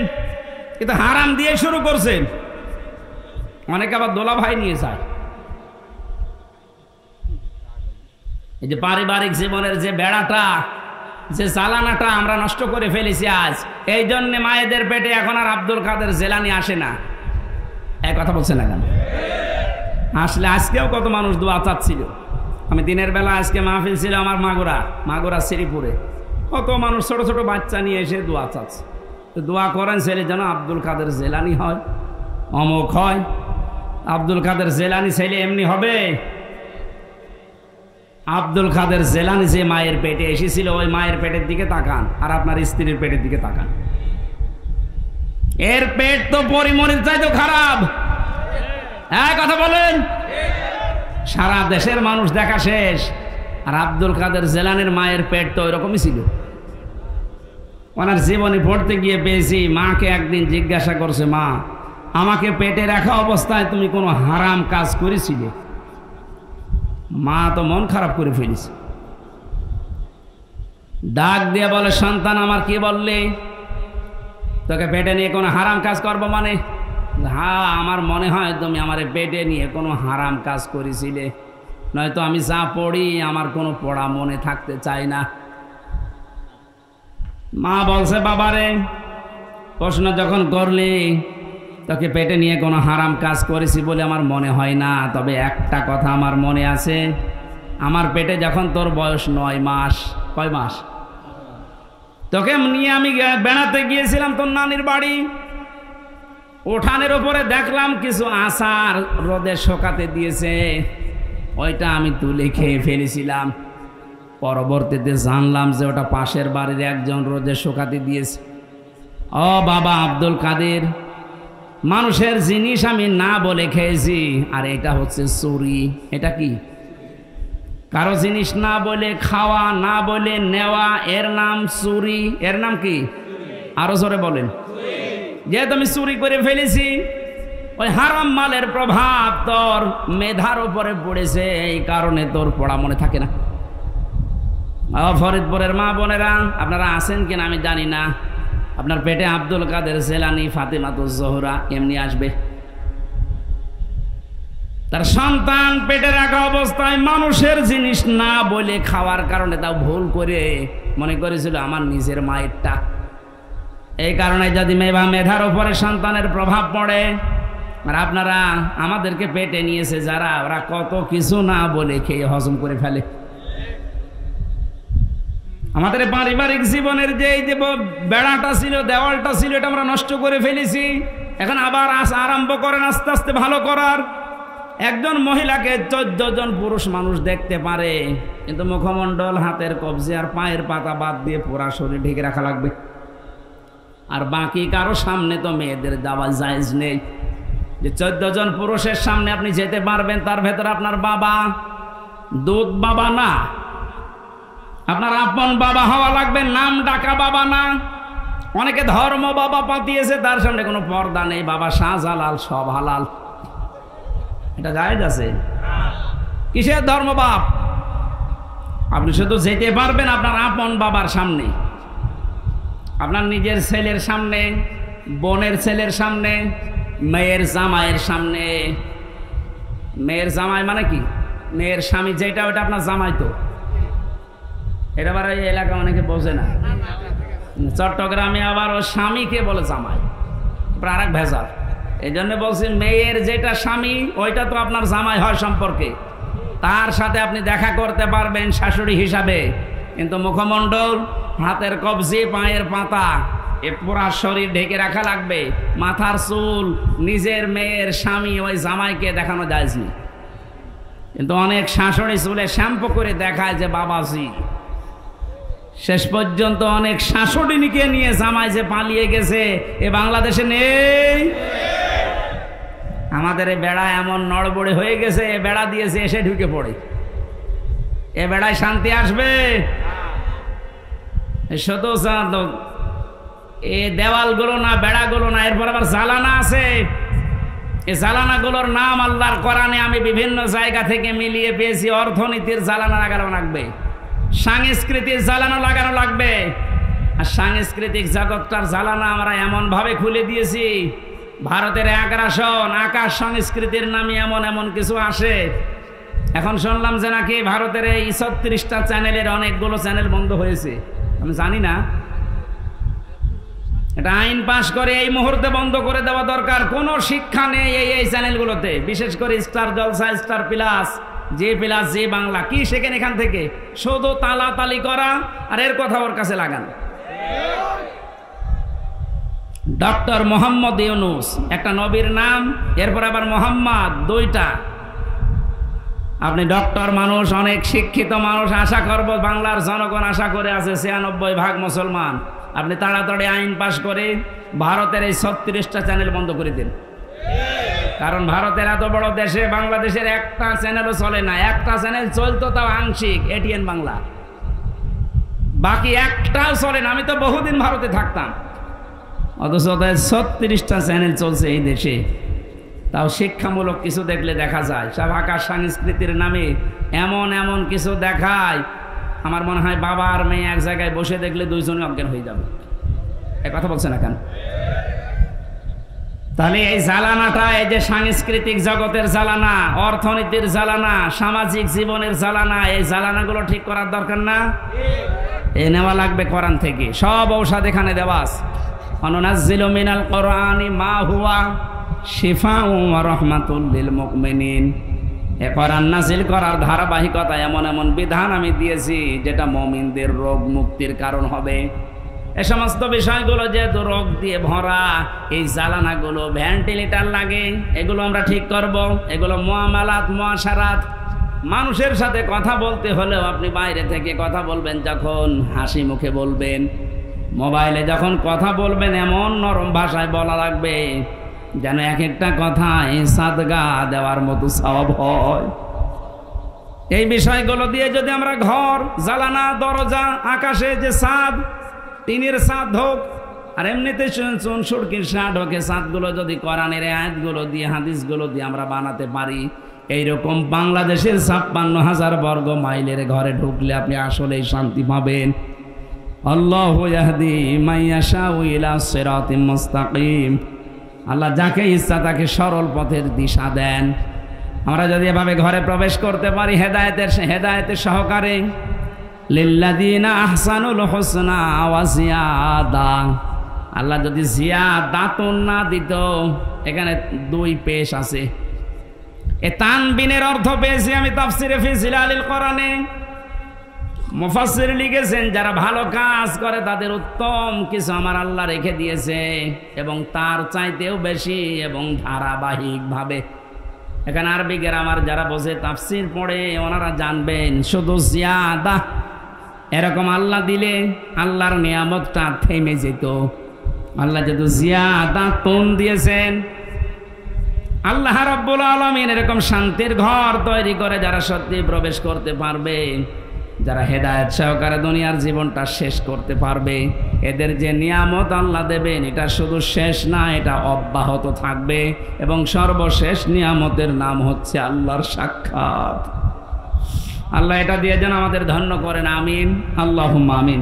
কিন্তু হারাম দিয়ে শুরু করছেন। অনেকে আবার দোলা ভাই নিয়ে যায়। এই যে পারিবারিক জীবনের যে বেড়াটা, যে চালানাটা আমরা নষ্ট করে ফেলেছি আজ। এই জন্যে মায়েদের পেটে এখন আর আব্দুল কাদের জেলানি আসে না। এক কথা বলছে না কেন? আসলে আজকেও কত মানুষ দোয়া চাচ্ছিল। আমি দিনের বেলা আজকে মাহফিল ছিল আমার মাগুরা শ্রীপুরে। কত মানুষ ছোট ছোট বাচ্চা নিয়ে এসে দোয়া চাচ্ছে। তো দোয়া করেন ছেলে যেন আব্দুল কাদের জেলানি হয়, অমুক হয়। আব্দুল কাদের জেলানি ছেলে এমনি হবে? আব্দুল কাদের জেলানি যে মায়ের পেটে এসেছিল, ওই মায়ের পেটের দিকে তাকান আর আপনার স্ত্রীর পেটের দিকে তাকান। এর পেট তো পরিমণির চাইতে খারাপ। হ্যাঁ কথা বলেন। সারা দেশের মানুষ দেখা শেষ, আর আব্দুল কাদের জেলানির মায়ের পেট তো ওইরকমই ছিল। ওনার জীবনে পড়তে গিয়ে পেয়েছি, মাকে একদিন জিজ্ঞাসা করছে, মা আমাকে পেটে রাখা অবস্থায় তুমি কোনো হারাম কাজ করেছিলে? মা তো মন খারাপ করে ফেলেছে। ডাক দিয়ে বলে, সন্তান আমার কি বললে? তোকে পেটে নিয়ে কোনো হারাম কাজ করবো মানে? হ্যাঁ, আমার মনে হয় তুমি আমার পেটে নিয়ে কোনো হারাম কাজ করেছিলে, নয়তো আমি যা পড়ি আমার কোনো পড়া মনে থাকতে চাই না। মা বলছে, বাবারে প্রশ্ন যখন করলি তোকে পেটে নিয়ে কোনো হারাম কাজ করেছি বলে আমার মনে হয় না, তবে একটা কথা আমার মনে আছে, আমার পেটে যখন তোর বয়স 9 মাস, কয় মাস, তোকে নিয়ে আমি বেড়াতে গিয়েছিলাম তোর নানির বাড়ি। উঠানের উপরে দেখলাম কিছু আচার রোদে শুকাতে দিয়েছে, ওইটা আমি তুলে খেয়ে ফেলেছিলাম। পরবর্তীতে জানলাম যে ওটা পাশের বাড়ির একজন রোদে শুকাতে দিয়েছে। ও বাবা আব্দুল কাদের, মানুষের জিনিস আমি না বলে খেয়েছি, আর এটা হচ্ছে চুরি। এটা কি? কারো জিনিস না বলে খাওয়া, না বলে নেওয়া, এর নাম চুরি। এর নাম কি? আরো জোরে বলেন। যেহেতু আমি চুরি করে ফেলেছি, ওই হারাম মালের প্রভাব তোর মেধার উপরে পড়েছে, এই কারণে তোর পড়া মনে থাকে না। ফরিদপুরের মা বোনেরা আপনারা আছেন কিনা আমি জানি না, আপনার পেটে আব্দুল কাদের জেলানি, ফাতেমাতুজ জোহরা এমনি আসবে। তার সন্তান পেটে রাখা অবস্থায় মানুষের জিনিস না বলে খাওয়ার কারণে তাও ভুল করে মনে করেছিল আমার নিজের মায়েরটা। এই কারণে যদি মেধার উপরে সন্তানের প্রভাব পড়ে, আর আপনারা আমাদেরকে পেটে নিয়েছে যারা, ওরা কত কিছু না বলে খেয়ে হজম করে ফেলে। আমাদের পারিবারিক জীবনের যে এই যে বেড়াটা ছিল, দেওয়ালটা ছিল, এটা আমরা নষ্ট করে ফেলেছি। এখন আবার আরম্ভ করেন আস্তে আস্তে ভালো করার। একজন মহিলাকে 14 জন পুরুষ মানুষ দেখতে পারে, কিন্তু মুখমণ্ডল, হাতের কবজি আর পায়ের পাতা বাদ দিয়ে পুরা শরীর ঢেকে রাখা লাগবে। আর বাকি কারো সামনে তো মেয়েদের যাওয়া জায়েজ নেই। যে 14 জন পুরুষের সামনে আপনি যেতে পারবেন, তার ভেতরে আপনার বাবা, দুধ বাবা না, আপনার আপন বাবা হওয়া লাগবে, নাম ডাকা বাবা না। অনেকে ধর্ম বাবা পাতিয়েছে, তার সামনে কোনো পর্দা নেই, বাবা শাহজালাল, সব হালাল। এটা জায়েজ আছে? কিসের ধর্ম বাপ? আপনি শুধু যেতে পারবেন আপনার আপন বাবার সামনে, আপনার নিজের ছেলের সামনে, বোনের ছেলের সামনে, মেয়ের জামাইয়ের সামনে। মেয়ের জামাই মানে কি? মেয়ের স্বামী যেটা, ওটা আপনার জামাই। তো এটা আবার এই এলাকা অনেকে বোঝে না। চট্টগ্রামে আবার ও স্বামীকে বলে জামাই, আর এক ভেজাল। এই জন্য বলছি মেয়ের যেটা স্বামী, ওইটা তো আপনার জামাই হয় সম্পর্কে, তার সাথে আপনি দেখা করতে পারবেন শাশুড়ি হিসাবে, কিন্তু মুখমণ্ডল, হাতের কবজি, পায়ের পাতা, এ পুরা শরীর ঢেকে রাখা লাগবে। মাথার চুল নিজের মেয়ের স্বামী ওই জামাইকে দেখানো যায় না, কিন্তু অনেক শাশুড়ি চুলে শ্যাম্পু করে দেখায় যে বাবাজি। শেষ পর্যন্ত অনেক শাশুড়িকে নিয়ে জামাই যে পালিয়ে গেছে এ বাংলাদেশে নেই। আমাদের এ বেড়া এমন নড়বড়ে হয়ে গেছে, এ বেড়া দিয়েছে এসে ঢুকে পড়ে। এ বেড়ায় শান্তি আসবে? শুধু এ দেওয়ালগুলো না, বেড়াগুলো না, এরপর আবার জালানা আছে। এই জালানাগুলোর নাম আল্লাহর কোরআনে আমি বিভিন্ন জায়গা থেকে মিলিয়ে পেয়েছি। অর্থনীতির জালানা লাগানো লাগবে, সাংস্কৃতিক জালানা লাগানো লাগবে। আর সাংস্কৃতিক জগৎটার জালানা আমরা এমন ভাবে খুলে দিয়েছি, ভারতের আগ্রাসন, আকাশ সংস্কৃতির নামে এমন এমন কিছু আসে। এখন শুনলাম যে নাকি ভারতের এই 36টা চ্যানেলের অনেকগুলো চ্যানেল বন্ধ হয়েছে। আমি জানি না, এটা আইন পাশ করে এই মুহূর্তে বন্ধ করে দেওয়া দরকার। কোনো শিক্ষা নেই এই চ্যানেলগুলোতে, বিশেষ করে স্টার জলসা, স্টার প্লাস, যে প্লাস, যে বাংলা। কি শেখেন এখান থেকে? শুধু তালাতালি করা আর এর কথা ওর কাছে লাগান। ডক্টর মোহাম্মদ ইউনুস একটা নবীর নাম, এরপর আবার মোহাম্মদ, দুইটা। আপনি ডক্টর মানুষ, অনেক শিক্ষিত মানুষ, আশা করব বাংলার জনগণ আশা করে আছে 96% মুসলমান। আপনি তাড়াতাড়ি আইন পাশ করে ভারতের এই 36টা চ্যানেল বন্ধ করে দিন। কারণ ভারতের এত বড় দেশে বাংলাদেশের একটা চ্যানেলও চলে না। একটা চ্যানেল চলতো তাও আংশিক, এটিএন বাংলা, বাকি একটাও চলে না। আমি তো বহুদিন ভারতে থাকতাম, অথচ 36টা চ্যানেল চলছে এই দেশে। তাও শিক্ষামূলক কিছু দেখলে দেখা যায়। সব আকাশ সংস্কৃতির নামে এমন এমন কিছু দেখায়, আমার মনে হয় বাবা আর মেয়ে এক জায়গায় বসে দেখলে দুইজনে অজ্ঞান হয়ে যাবে। এ কথা বলছে না কেন? তাহলে এই জ্বালানাটা, এই যে সাংস্কৃতিক জগতের জ্বালানা, অর্থনীতির জ্বালানা, সামাজিক জীবনের জ্বালানা, এই জ্বালানাগুলো ঠিক করার দরকার না? এ নেওয়া লাগবে কোরআন থেকে। সব ঔষধ এখানে দেওয়া আছে। অনুনাজ্জিলু মিনাল কোরআনি মা হুয়া শিফাউ ওয়া রাহমাতুল লিল মুমিনিন। এ কোরআন নাযিল করার ধারাবাহিকতা এমন এমন বিধান আমি দিয়েছি যেটা মুমিনদের রোগ মুক্তির কারণ হবে। এ সমস্ত বিষয়গুলো যেহেতু রোগ দিয়ে ভরা, এই জ্বালানাগুলো ভেন্টিলেটর লাগে, এগুলো আমরা ঠিক করব। এগুলো মুআমালাত, মুআশারাত, মানুষের সাথে কথা বলতে হলেও আপনি বাইরে থেকে কথা বলবেন যখন হাসি মুখে বলবেন। মোবাইলে যখন কথা বলবেন এমন নরম ভাষায় বলা লাগবে যেন এক একটা কথায় সাদগা দেওয়ার মতো সওয়াব হয়। এই বিষয়গুলো দিয়ে যদি আমরা ঘর, জ্বালানা, দরজা, আকাশে যে ছাদ, টিনের ছাদ হোক, আর এমনিতে চুন সুরকির ছাদ হোক, ছাদগুলো যদি কোরআনের আয়াতগুলো দিয়ে, হাদিসগুলো দিয়ে আমরা বানাতে পারি, এইরকম বাংলাদেশের 56,000 বর্গ মাইলের ঘরে ঢুকলে আপনি আসলেই শান্তি পাবেন। আল্লাহু ইয়াহদি মাইয়াশাউ ইলা সিরাতিম মুস্তাকিম। আল্লাহ যাকে ইচ্ছা তাকে সরল পথের দিশা দেন। আমরা যদি এভাবে ঘরে প্রবেশ করতে পারি হেদায়েতের সহকারে, লিল্লাযিনা আহসানুল হুসনা ওয়া জিয়াদা। আল্লাহ যদি জিয়াদাতুন না দিত, এখানে 2 পেশ আছে। এ তানবিনের অর্থ পেয়েছি আমি তাফসিরে ফি জিলালিল কোরআনে। মুফাসসির লিখেছেন যারা ভালো কাজ করে তাদের উত্তম কিছু আমার আল্লাহ রেখে দিয়েছে, এবং তার চাইতেও বেশি এবং ধারাবাহিকভাবে। এখানে আরবি গ্রামার যারা বোঝে, তাফসির পড়ে, ওনারা জানবেন শুধু জিয়াদা এরকম আল্লাহ দিলে আল্লাহর নিয়ামতটা থেমে যেত। আল্লাহ যেহেতু জিয়াদা তুন দিয়েছেন, আল্লাহ রাব্বুল আলামিন এরকম শান্তির ঘর তৈরি করে যারা সত্যি প্রবেশ করতে পারবে, যারা হেদায়েত সহকারে দুনিয়ার জীবনটা শেষ করতে পারবে, এদের যে নিয়ামত আল্লাহ দেবেন এটা শুধু শেষ না, এটা অব্যাহত থাকবে। এবং সর্বশেষ নিয়ামতের নাম হচ্ছে আল্লাহর সাক্ষাৎ। আল্লাহ এটা দিয়ে যেন আমাদের ধন্য করেন। আমিন, আল্লাহুম্মা আমিন।